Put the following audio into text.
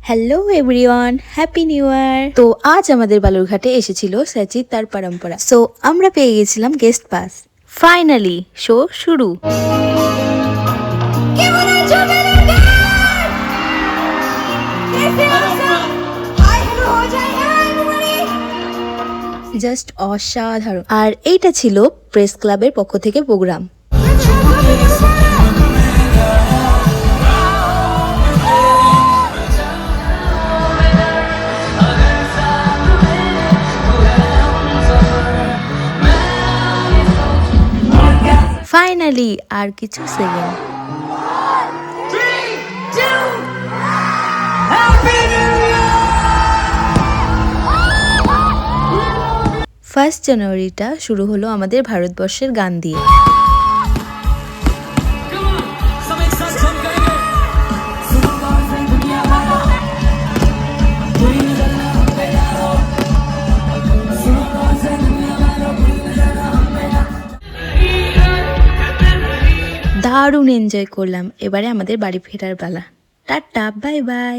Hello everyone, happy new year. তো আজ আমাদের বালুরঘাটে এসেছিল সচিত তার পরম্পরা। সো আমরা পেয়ে গেছিলাম গেস্ট পাস। ফাইনালি শো শুরু। জাস্ট অসাধারণ। আর এইটা ছিল প্রেস ক্লাবের পক্ষ থেকে প্রোগ্রাম। ফাইনালি আর কিছু সেকেন্ড। ফার্স্ট জানুয়ারিটা শুরু হলো আমাদের ভারতবর্ষের গান দিয়ে। দারুণ এনজয় করলাম। এবারে আমাদের বাড়ি ফেরার পালা। Tata, bye bye.